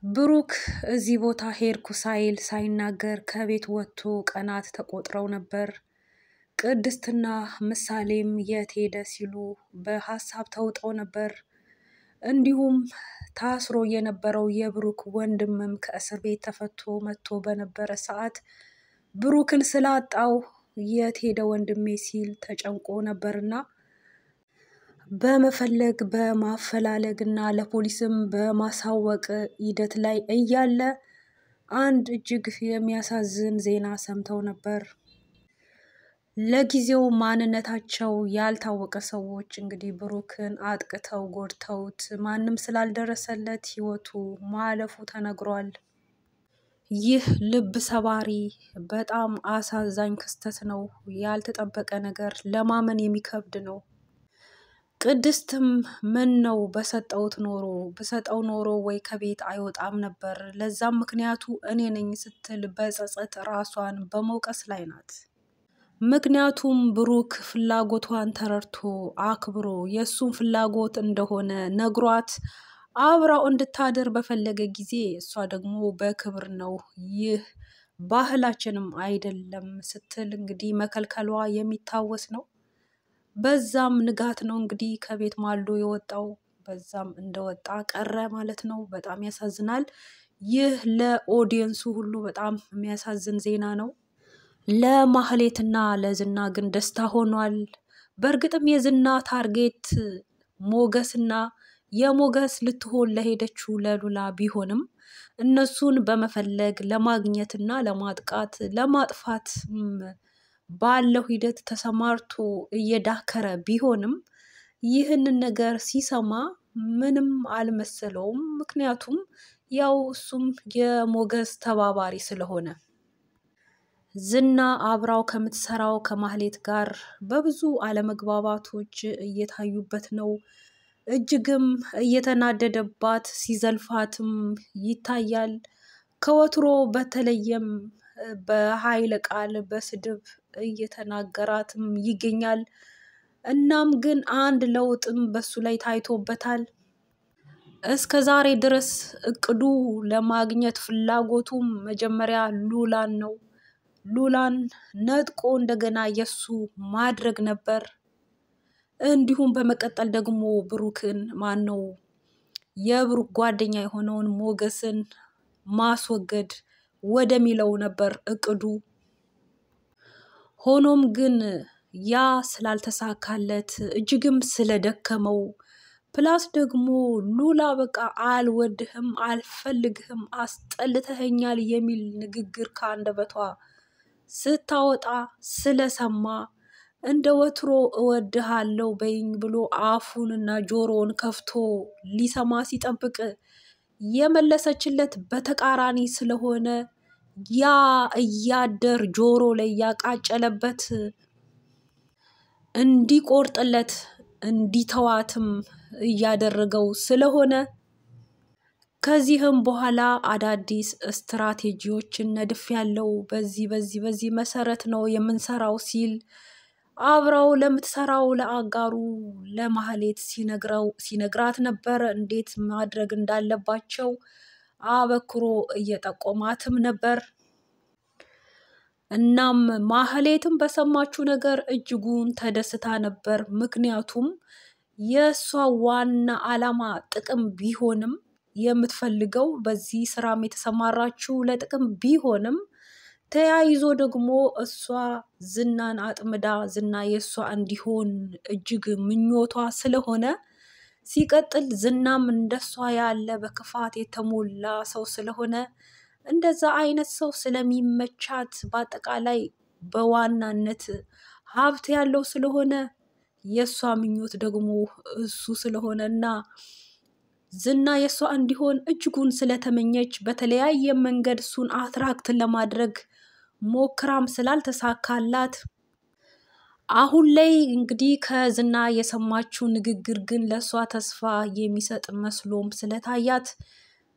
ብሩክ እዚህ ቦታ ሄድኩ ሳይል ሳይናገር ከቤት ወጥቶ ቀናት ተቆጥረው ነበር። ቅድስትና ምሳሌም የት ሄደ ሲሉ በሐሳብ ተውጠው ነበር። እንዲሁም ታስሮ የነበረው የብሩክ ወንድምም ከእስር ቤት ተፈቶ መጥቶ በነበረ ሰዓት ብሩክን ስላጣው የት ሄደ ወንድሜ ሲል ተጨንቆ ነበርና በመፈለግ በማፈላለግና ለፖሊስም በማሳወቅ ሂደት ላይ እያለ አንድ እጅግ የሚያሳዝን ዜና ሰምተው ነበር። ለጊዜው ማንነታቸው ያልታወቀ ሰዎች እንግዲህ ብሩክን አጥቅተው ጎድተውት ማንም ስላልደረሰለት ህይወቱ ማለፉ ተነግሯል። ይህ ልብ ሰባሪ በጣም አሳዛኝ ክስተት ነው። ያልተጠበቀ ነገር ለማመን የሚከብድ ነው። ቅድስትም ምን ነው በሰጠው ኖሮ ወይ ከቤት አይወጣም ነበር፣ ለዛም ምክንያቱ እኔ ነኝ ስትል በጸጸት ራሷን በመውቀስ ላይ ናት። ምክንያቱም ብሩክ ፍላጎቷን ተረድቶ አክብሮ የሱን ፍላጎት እንደሆነ ነግሯት አብራው እንድታደር በፈለገ ጊዜ እሷ ደግሞ በክብር ነው ይህ ባህላችንም አይደለም ስትል እንግዲህ መከልከሏ የሚታወስ ነው። በዛም ንጋት ነው እንግዲህ ከቤት ማልዶ የወጣው፣ በዛም እንደወጣ ቀረ ማለት ነው። በጣም ያሳዝናል። ይህ ለኦዲየንሱ ሁሉ በጣም የሚያሳዝን ዜና ነው። ለማህሌትና ለዝና ግን ደስታ ሆኗል። በእርግጥም የዝና ታርጌት ሞገስና የሞገስ ልትሆን ለሄደችው ለሉላ ቢሆንም እነሱን በመፈለግ ለማግኘትና ለማጥቃት ለማጥፋት ባለው ሂደት ተሰማርቶ እየዳከረ ቢሆንም ይህንን ነገር ሲሰማ ምንም አልመሰለውም። ምክንያቱም ያው እሱም የሞገስ ተባባሪ ስለሆነ ዝና አብራው ከምትሰራው ከማህሌት ጋር በብዙ አለመግባባቶች እየታዩበት ነው። እጅግም እየተናደደባት ሲዘልፋትም ይታያል። ከወትሮ በተለየም በኃይለ ቃል በስድብ እየተናገራትም ይገኛል። እናም ግን አንድ ለውጥም በሱ ላይ ታይቶበታል። እስከ ዛሬ ድረስ እቅዱ ለማግኘት ፍላጎቱም መጀመሪያ ሉላን ነው። ሉላን ነጥቆ እንደገና የሱ ማድረግ ነበር። እንዲሁም በመቀጠል ደግሞ ብሩክን ማነው የብሩክ ጓደኛ የሆነውን ሞገስን ማስወገድ ወደሚለው ነበር እቅዱ። ሆኖም ግን ያ ስላልተሳካለት እጅግም ስለደከመው ፕላስ ደግሞ ሉላ በቃ አልወድህም፣ አልፈልግህም፣ አስጠልተኸኛል የሚል ንግግር ከአንደበቷ ስታወጣ ስለሰማ እንደ ወትሮ እወድሃለሁ በይኝ ብሎ አፉንና ጆሮውን ከፍቶ ሊሰማ ሲጠብቅ የመለሰችለት በተቃራኒ ስለሆነ ያ እያደር ጆሮ ላይ ያቃጨለበት እንዲቆርጥለት እንዲተዋትም እያደረገው ስለሆነ ከዚህም በኋላ አዳዲስ ስትራቴጂዎችን ነድፍ ያለው በዚህ መሰረት ነው የምንሰራው ሲል አብራው ለምትሰራው ለአጋሩ ለማህሌት ሲነግራት ነበር። እንዴት ማድረግ እንዳለባቸው አበክሮ እየጠቆማትም ነበር። እናም ማህሌትም በሰማችው ነገር እጅጉን ተደስታ ነበር። ምክንያቱም የሷ ዋና ዓላማ ጥቅም ቢሆንም የምትፈልገው በዚህ ስራም የተሰማራችው ለጥቅም ቢሆንም ተያይዞ ደግሞ እሷ ዝናን አጥምዳ ዝና የሷ እንዲሆን እጅግ ምኞቷ ስለሆነ ሲቀጥል ዝናም እንደሷ ያለ በክፋት የተሞላ ሰው ስለሆነ እንደዛ አይነት ሰው ስለሚመቻት በአጠቃላይ በዋናነት ሀብት ያለው ስለሆነ የሷ ምኞት ደግሞ እሱ ስለሆነና ዝና የሷ እንዲሆን እጅጉን ስለተመኘች በተለያየ መንገድ እሱን አትራክት ለማድረግ ሞክራም ስላልተሳካላት አሁን ላይ እንግዲህ ከዝና የሰማችው ንግግር ግን ለሷ ተስፋ የሚሰጥ መስሎም ስለታያት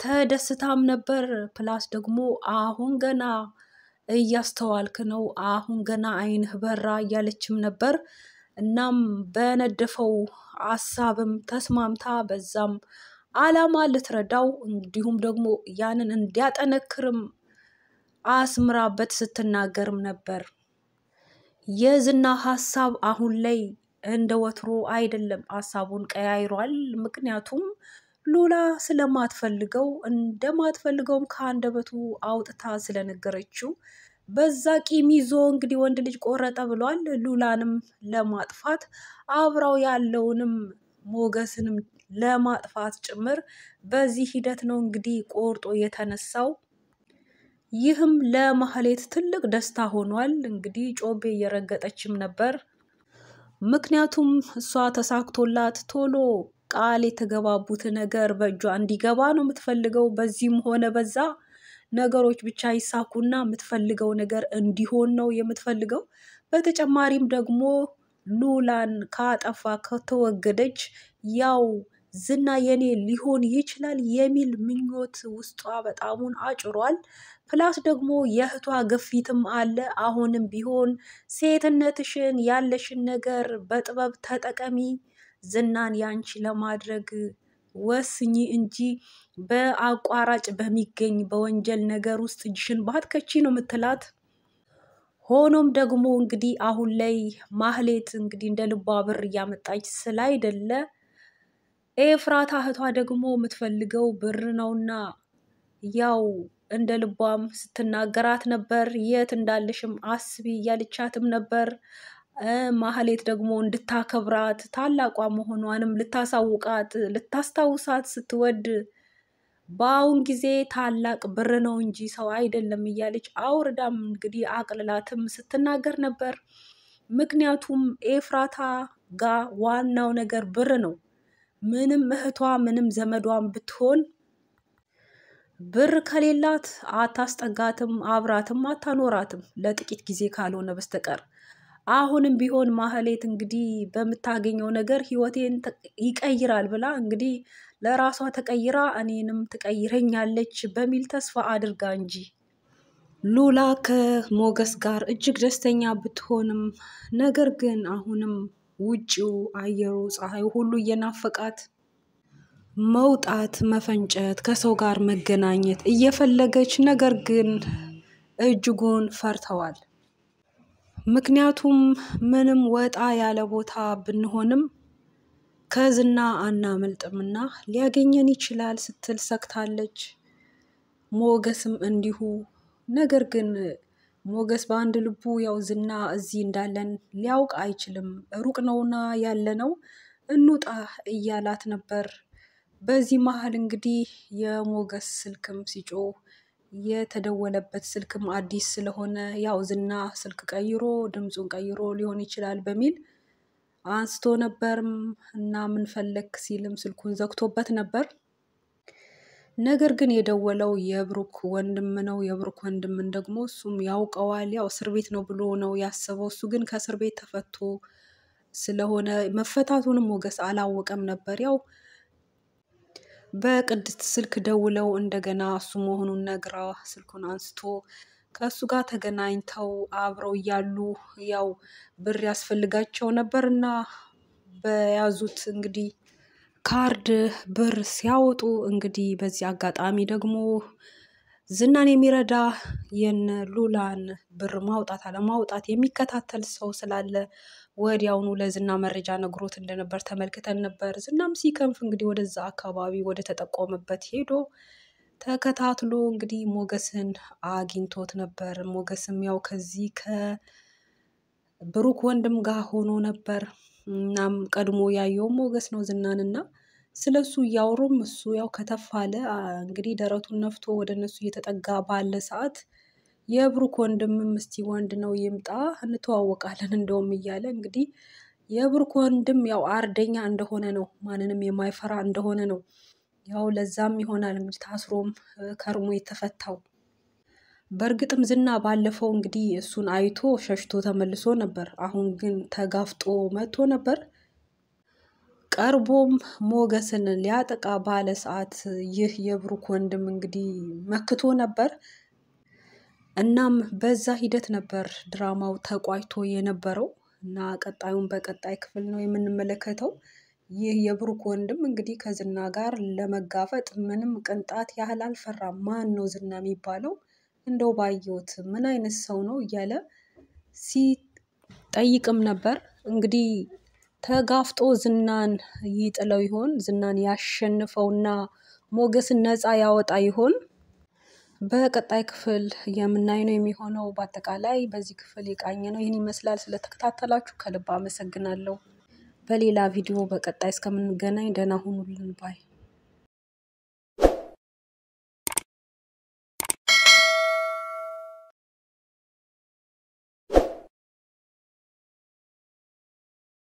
ተደስታም ነበር። ፕላስ ደግሞ አሁን ገና እያስተዋልክ ነው፣ አሁን ገና አይንህ በራ እያለችም ነበር። እናም በነደፈው ሀሳብም ተስማምታ በዛም አላማ ልትረዳው እንዲሁም ደግሞ ያንን እንዲያጠነክርም አስምራበት ስትናገርም ነበር። የዝና ሀሳብ አሁን ላይ እንደ ወትሮ አይደለም፣ ሀሳቡን ቀያይሯል። ምክንያቱም ሉላ ስለማትፈልገው እንደማትፈልገውም ከአንደበቱ አውጥታ ስለነገረችው በዛ ቂም ይዞ እንግዲህ ወንድ ልጅ ቆረጠ ብሏል። ሉላንም ለማጥፋት አብራው ያለውንም ሞገስንም ለማጥፋት ጭምር በዚህ ሂደት ነው እንግዲህ ቆርጦ የተነሳው። ይህም ለማህሌት ትልቅ ደስታ ሆኗል። እንግዲህ ጮቤ እየረገጠችም ነበር። ምክንያቱም እሷ ተሳክቶላት ቶሎ ቃል የተገባቡት ነገር በእጇ እንዲገባ ነው የምትፈልገው። በዚህም ሆነ በዛ ነገሮች ብቻ ይሳኩና የምትፈልገው ነገር እንዲሆን ነው የምትፈልገው። በተጨማሪም ደግሞ ሉላን ካጠፋ ከተወገደች ያው ዝና የኔ ሊሆን ይችላል የሚል ምኞት ውስጧ በጣሙን አጭሯል። ፕላስ ደግሞ የእህቷ ግፊትም አለ። አሁንም ቢሆን ሴትነትሽን ያለሽን ነገር በጥበብ ተጠቀሚ፣ ዝናን ያንቺ ለማድረግ ወስኚ እንጂ በአቋራጭ በሚገኝ በወንጀል ነገር ውስጥ እጅሽን ባትከቺ ነው የምትላት። ሆኖም ደግሞ እንግዲህ አሁን ላይ ማህሌት እንግዲህ እንደ ልቧ ብር እያመጣች ስላይደለ ኤፍራታ እህቷ ደግሞ የምትፈልገው ብር ነውና ያው እንደ ልቧም ስትናገራት ነበር። የት እንዳለሽም አስቢ እያለቻትም ነበር። ማህሌት ደግሞ እንድታከብራት ታላቋ መሆኗንም ልታሳውቃት ልታስታውሳት ስትወድ በአሁን ጊዜ ታላቅ ብር ነው እንጂ ሰው አይደለም እያለች አውርዳም እንግዲህ አቅልላትም ስትናገር ነበር። ምክንያቱም ኤፍራታ ጋር ዋናው ነገር ብር ነው። ምንም እህቷ ምንም ዘመዷን ብትሆን ብር ከሌላት አታስጠጋትም፣ አብራትም አታኖራትም ለጥቂት ጊዜ ካልሆነ በስተቀር። አሁንም ቢሆን ማህሌት እንግዲህ በምታገኘው ነገር ህይወቴን ይቀይራል ብላ እንግዲህ ለራሷ ተቀይራ እኔንም ትቀይረኛለች በሚል ተስፋ አድርጋ እንጂ። ሉላ ከሞገስ ጋር እጅግ ደስተኛ ብትሆንም ነገር ግን አሁንም ውጪው አየሩ ፀሐዩ ሁሉ እየናፈቃት መውጣት መፈንጨት ከሰው ጋር መገናኘት እየፈለገች ነገር ግን እጅጉን ፈርተዋል። ምክንያቱም ምንም ወጣ ያለ ቦታ ብንሆንም ከዝና አናመልጥምና ሊያገኘን ይችላል ስትል ሰግታለች። ሞገስም እንዲሁ። ነገር ግን ሞገስ በአንድ ልቡ ያው ዝና እዚህ እንዳለን ሊያውቅ አይችልም፣ ሩቅ ነውና ያለነው እንውጣ እያላት ነበር። በዚህ መሀል እንግዲህ የሞገስ ስልክም ሲጮህ የተደወለበት ስልክም አዲስ ስለሆነ ያው ዝና ስልክ ቀይሮ ድምፁን ቀይሮ ሊሆን ይችላል በሚል አንስቶ ነበርም እና ምን ፈለክ ሲልም ስልኩን ዘግቶበት ነበር። ነገር ግን የደወለው የብሩክ ወንድም ነው። የብሩክ ወንድምን ደግሞ እሱም ያውቀዋል። ያው እስር ቤት ነው ብሎ ነው ያሰበው። እሱ ግን ከእስር ቤት ተፈቶ ስለሆነ መፈታቱንም ሞገስ አላወቀም ነበር። ያው በቅድስት ስልክ ደውለው እንደገና እሱ መሆኑን ነግራ ስልኩን አንስቶ ከእሱ ጋር ተገናኝተው አብረው እያሉ ያው ብር ያስፈልጋቸው ነበር እና በያዙት እንግዲህ ካርድ ብር ሲያወጡ እንግዲህ በዚህ አጋጣሚ ደግሞ ዝናን የሚረዳ የነ ሉላን ብር ማውጣት አለማውጣት የሚከታተል ሰው ስላለ ወዲያውኑ ለዝና መረጃ ነግሮት እንደነበር ተመልክተን ነበር። ዝናም ሲከንፍ እንግዲህ ወደዛ አካባቢ ወደ ተጠቆመበት ሄዶ ተከታትሎ እንግዲህ ሞገስን አግኝቶት ነበር። ሞገስም ያው ከዚህ ከብሩክ ወንድም ጋር ሆኖ ነበር። እናም ቀድሞ ያየው ሞገስ ነው ዝናንና ስለሱ እያወሩም እሱ ያው ከተፋለ እንግዲህ ደረቱን ነፍቶ ወደ እነሱ እየተጠጋ ባለ ሰዓት የብሩክ ወንድምም እስቲ ወንድ ነው ይምጣ እንተዋወቃለን እንደውም እያለ እንግዲህ የብሩክ ወንድም ያው አርደኛ እንደሆነ ነው፣ ማንንም የማይፈራ እንደሆነ ነው። ያው ለዛም ይሆናል እንግዲህ ታስሮም ከርሞ የተፈታው። በእርግጥም ዝና ባለፈው እንግዲህ እሱን አይቶ ሸሽቶ ተመልሶ ነበር። አሁን ግን ተጋፍጦ መጥቶ ነበር። ቀርቦም ሞገስን ሊያጠቃ ባለ ሰዓት ይህ የብሩክ ወንድም እንግዲህ መክቶ ነበር። እናም በዛ ሂደት ነበር ድራማው ተቋጭቶ የነበረው እና ቀጣዩን በቀጣይ ክፍል ነው የምንመለከተው። ይህ የብሩክ ወንድም እንግዲህ ከዝና ጋር ለመጋፈጥ ምንም ቅንጣት ያህል አልፈራም። ማን ነው ዝና የሚባለው? እንደው ባየሁት ምን አይነት ሰው ነው እያለ ሲጠይቅም ነበር። እንግዲህ ተጋፍጦ ዝናን ይጥለው ይሆን? ዝናን ያሸንፈውና ሞገስን ነፃ ያወጣ ይሆን? በቀጣይ ክፍል የምናይ ነው የሚሆነው። በአጠቃላይ በዚህ ክፍል የቃኘ ነው ይህን ይመስላል። ስለተከታተላችሁ ከልብ አመሰግናለሁ። በሌላ ቪዲዮ በቀጣይ እስከምንገናኝ ደህና ሁኑልን ባይ